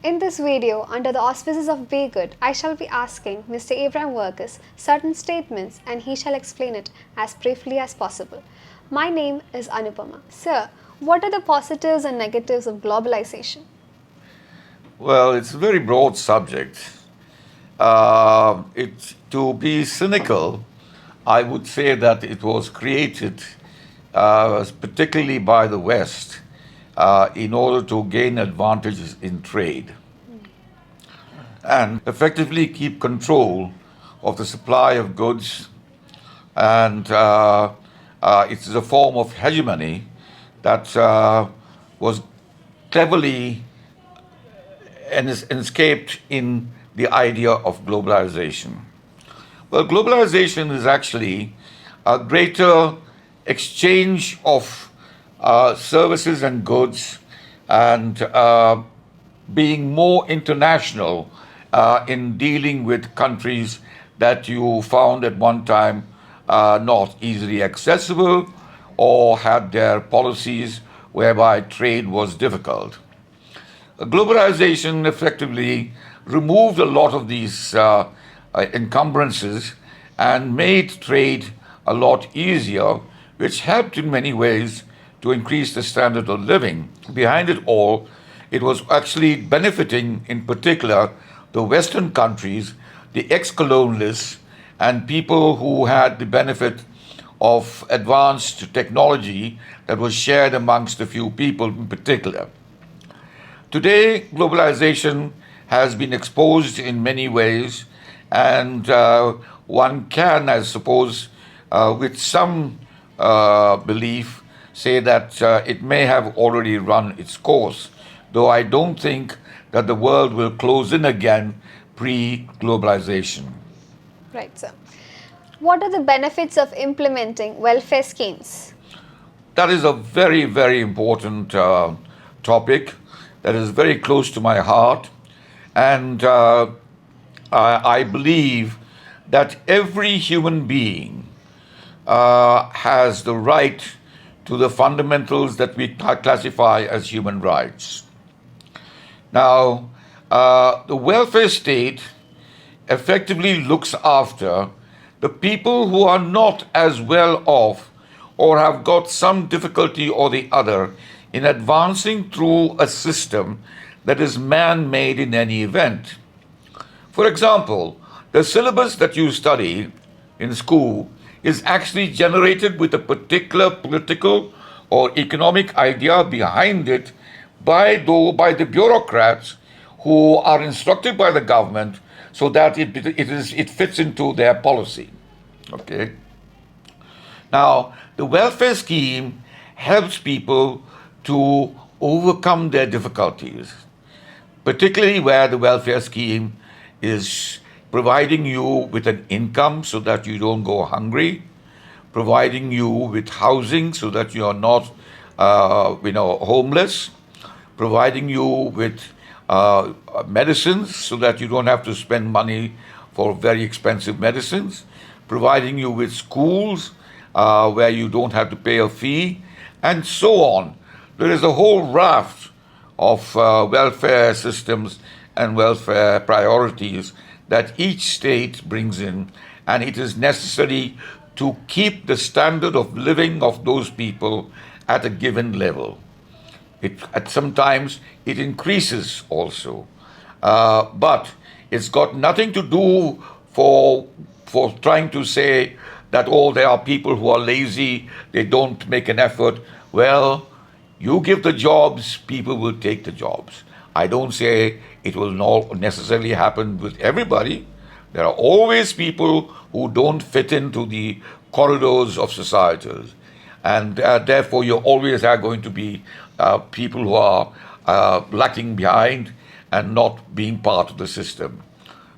In this video, under the auspices of B-GHUD, I shall be asking Mr. Abraham Verghese certain statements and he shall explain it as briefly as possible. My name is Anupama. Sir, what are the positives and negatives of globalization? Well, it's a very broad subject. To be cynical, I would say that it was created particularly by the West in order to gain advantages in trade and effectively keep control of the supply of goods. And it's a form of hegemony that was cleverly escaped in the idea of globalization. Well, globalization is actually a greater exchange of services and goods and being more international in dealing with countries that you found at one time not easily accessible or had their policies whereby trade was difficult. Globalization effectively removed a lot of these encumbrances and made trade a lot easier, which helped in many ways to increase the standard of living. Behind it all, it was actually benefiting, in particular, the Western countries, the ex-colonialists, and people who had the benefit of advanced technology that was shared amongst a few people in particular. Today, globalization has been exposed in many ways, and one can, I suppose, with some belief, say that it may have already run its course, though I don't think that the world will close in again pre-globalization. Right, sir. What are the benefits of implementing welfare schemes? That is a very, very important topic that is very close to my heart. And I believe that every human being has the right to the fundamentals that we classify as human rights. Now, the welfare state effectively looks after the people who are not as well off or have got some difficulty or the other in advancing through a system that is man-made in any event. For example, the syllabus that you study in school is actually generated with a particular political or economic idea behind it by the bureaucrats who are instructed by the government so that it fits into their policy. Okay? Now, the welfare scheme helps people to overcome their difficulties, particularly where the welfare scheme is providing you with an income so that you don't go hungry, providing you with housing so that you are not homeless, providing you with medicines so that you don't have to spend money for very expensive medicines, providing you with schools where you don't have to pay a fee, and so on. There is a whole raft of welfare systems and welfare priorities that each state brings in, and it is necessary to keep the standard of living of those people at a given level. Sometimes it increases also, but it's got nothing to do for trying to say that, oh, there are people who are lazy, they don't make an effort. Well, you give the jobs, people will take the jobs. I don't say it will not necessarily happen with everybody. There are always people who don't fit into the corridors of societies. And therefore, you always are going to be people who are lacking behind and not being part of the system.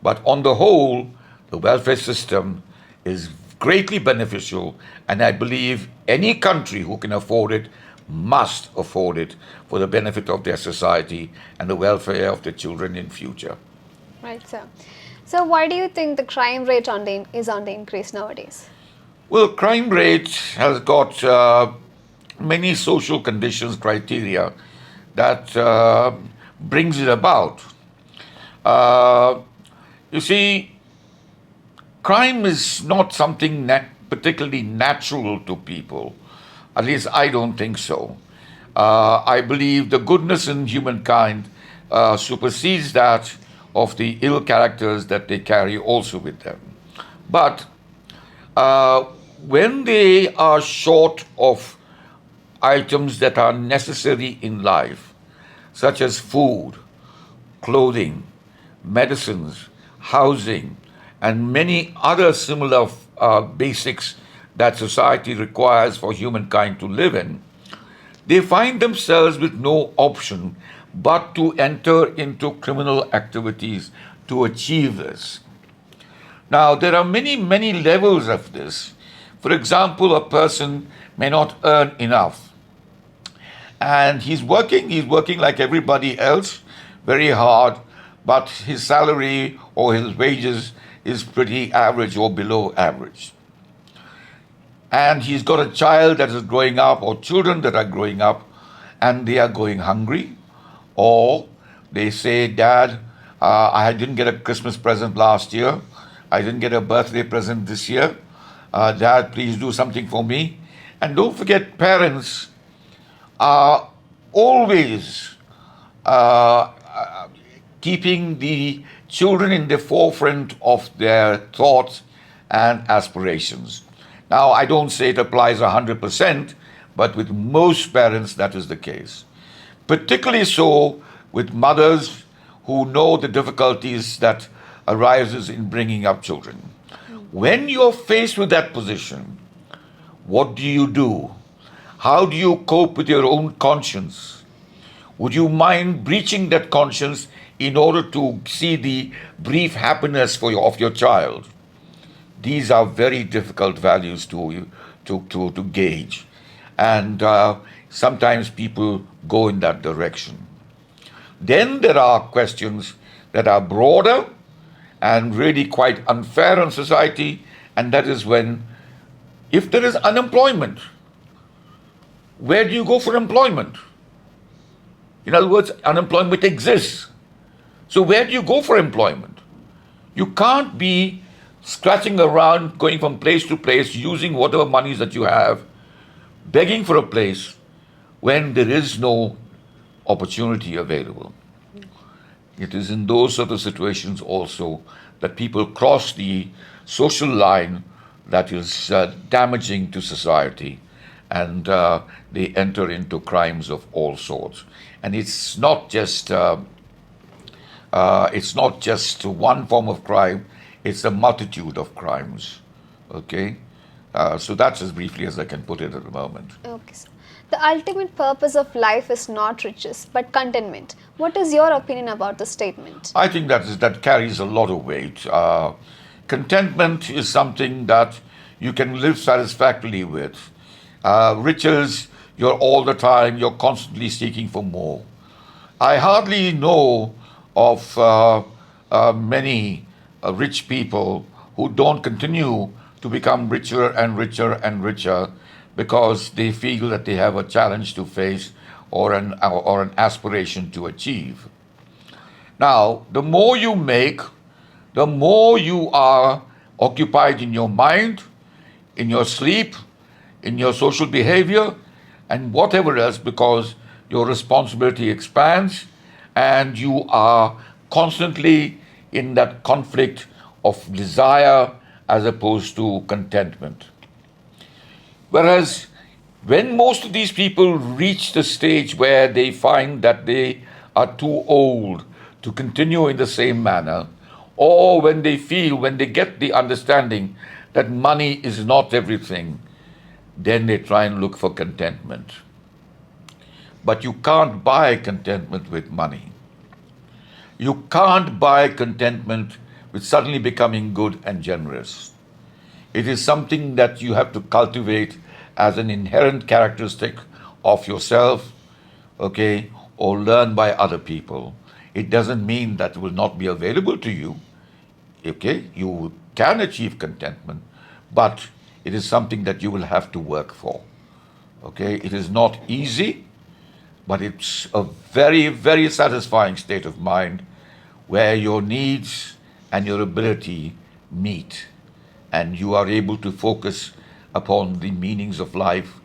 But on the whole, the welfare system is greatly beneficial, and I believe any country who can afford it must afford it for the benefit of their society and the welfare of their children in future. Right, sir. So why do you think the crime rate is on the increase nowadays? Well, crime rate has got many social conditions criteria that brings it about. Uh, you see, crime is not something particularly natural to people. At least I don't think so. I believe the goodness in humankind supersedes that of the ill characters that they carry also with them. But uh, when they are short of items that are necessary in life, such as food, clothing, medicines, housing, and many other similar basics that society requires for humankind to live in, they find themselves with no option but to enter into criminal activities to achieve this. Now, there are many, many levels of this. For example, a person may not earn enough and he's working like everybody else, very hard, but his salary or his wages is pretty average or below average. And he's got a child that is growing up or children that are growing up and they are going hungry, or they say, Dad, I didn't get a Christmas present last year, I didn't get a birthday present this year, Dad, please do something for me. And don't forget, parents are always keeping the children in the forefront of their thoughts and aspirations. Now, I don't say it applies 100%, but with most parents, that is the case. Particularly so with mothers who know the difficulties that arises in bringing up children. When you're faced with that position, what do you do? How do you cope with your own conscience? Would you mind breaching that conscience in order to see the brief happiness of your child? These are very difficult values to gauge. And sometimes people go in that direction. Then there are questions that are broader and really quite unfair in society, and that is when, if there is unemployment, where do you go for employment? In other words, unemployment exists. So where do you go for employment? You can't be scratching around, going from place to place, using whatever monies that you have, begging for a place when there is no opportunity available. It is in those sort of situations also that people cross the social line that is damaging to society, and they enter into crimes of all sorts. And it's not just one form of crime; it's a multitude of crimes. Okay, so that's as briefly as I can put it at the moment. Okay, sir. The ultimate purpose of life is not riches, but contentment. What is your opinion about the statement? I think that carries a lot of weight. Contentment is something that you can live satisfactorily with. Riches, you're all the time, you're constantly seeking for more. I hardly know of many rich people who don't continue to become richer and richer and richer because they feel that they have a challenge to face or an aspiration to achieve. Now, the more you make, the more you are occupied in your mind, in your sleep, in your social behavior, and whatever else, because your responsibility expands and you are constantly in that conflict of desire as opposed to contentment. Whereas when most of these people reach the stage where they find that they are too old to continue in the same manner, or when they get the understanding that money is not everything, then they try and look for contentment. But you can't buy contentment with money. You can't buy contentment with suddenly becoming good and generous. It is something that you have to cultivate as an inherent characteristic of yourself, okay, or learn by other people. It doesn't mean that it will not be available to you, okay? You can achieve contentment, but it is something that you will have to work for, okay? It is not easy, but it's a very, very satisfying state of mind where your needs and your ability meet, and you are able to focus upon the meanings of life,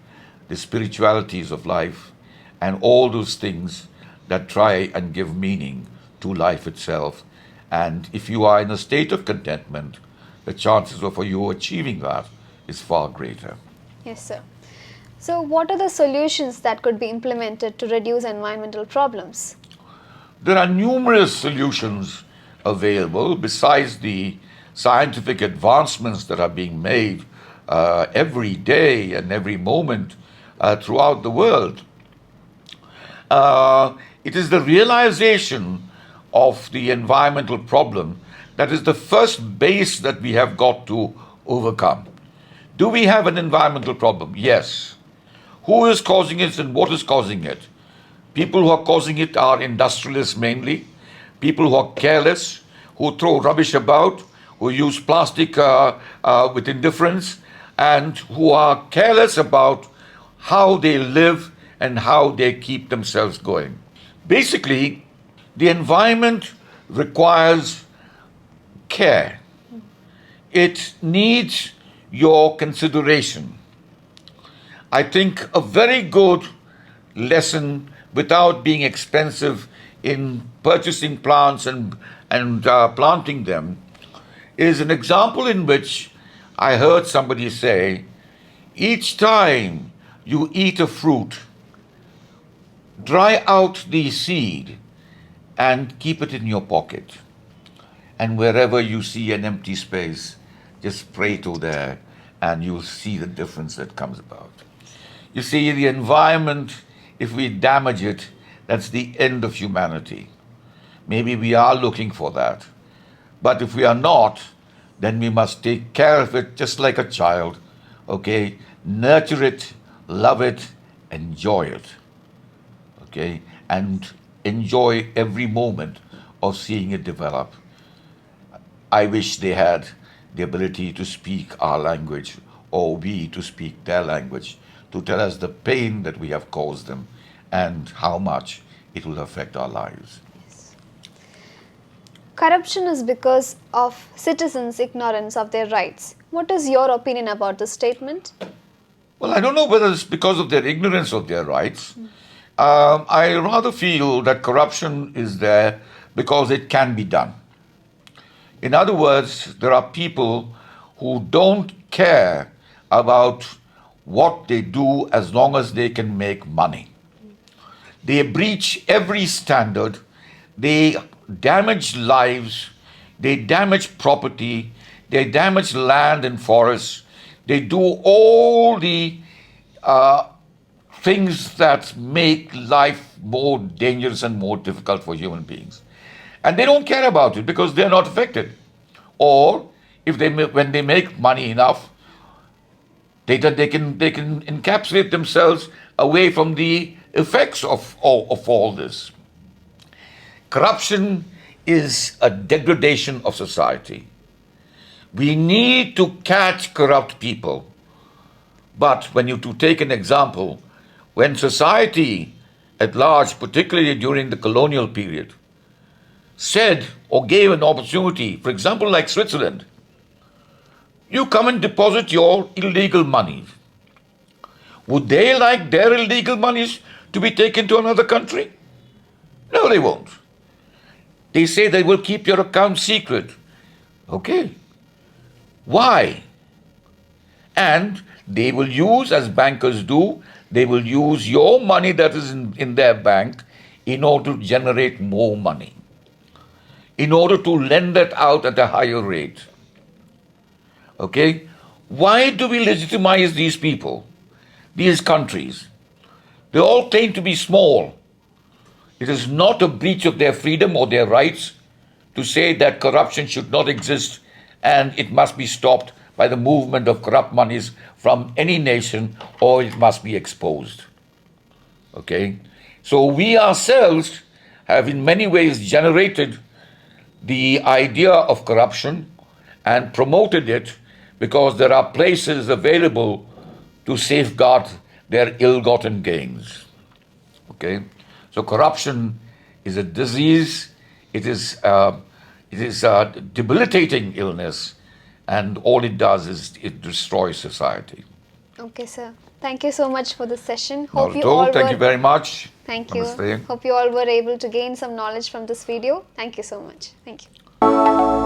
the spiritualities of life, and all those things that try and give meaning to life itself. And if you are in a state of contentment, the chances of you achieving that is far greater. Yes, sir. So, what are the solutions that could be implemented to reduce environmental problems? There are numerous solutions available besides the scientific advancements that are being made every day and every moment throughout the world. It is the realization of the environmental problem that is the first base that we have got to overcome. Do we have an environmental problem? Yes. Who is causing it and what is causing it? People who are causing it are industrialists mainly, people who are careless, who throw rubbish about, who use plastic with indifference, and who are careless about how they live and how they keep themselves going. Basically, the environment requires care. It needs your consideration. I think a very good lesson without being expensive in purchasing plants and planting them is an example in which I heard somebody say, each time you eat a fruit, dry out the seed and keep it in your pocket. And wherever you see an empty space, just pray to there and you'll see the difference that comes about. You see, the environment, if we damage it, that's the end of humanity. Maybe we are looking for that. But if we are not, then we must take care of it just like a child, okay? Nurture it, love it, enjoy it, okay? And enjoy every moment of seeing it develop. I wish they had the ability to speak our language, or we to speak their language, to tell us the pain that we have caused them and how much it will affect our lives. Corruption is because of citizens' ignorance of their rights. What is your opinion about this statement? Well, I don't know whether it's because of their ignorance of their rights. I rather feel that corruption is there because it can be done. In other words, there are people who don't care about what they do as long as they can make money. They breach every standard, they damage lives, they damage property, they damage land and forests, they do all the things that make life more dangerous and more difficult for human beings. And they don't care about it because they're not affected. Or if when they make money enough, they can encapsulate themselves away from the effects of all this. Corruption is a degradation of society. We need to catch corrupt people. But to take an example, when society at large, particularly during the colonial period, said or gave an opportunity, for example, like Switzerland, you come and deposit your illegal money. Would they like their illegal monies to be taken to another country? No, they won't. They say they will keep your account secret. Okay. Why? And they will use, as bankers do, they will use your money that is in their bank in order to generate more money, in order to lend it out at a higher rate. Okay? Why do we legitimize these people, these countries? They all claim to be small. It is not a breach of their freedom or their rights to say that corruption should not exist and it must be stopped by the movement of corrupt monies from any nation, or it must be exposed. Okay? So we ourselves have in many ways generated the idea of corruption and promoted it because there are places available to safeguard their ill-gotten gains. Okay, so corruption is a disease. It is a debilitating illness, and all it does is it destroys society. Okay, sir. Thank you so much for this session. Not Hope at you all. all Thank were. you very much. Thank you. Namaste. Hope you all were able to gain some knowledge from this video. Thank you so much. Thank you.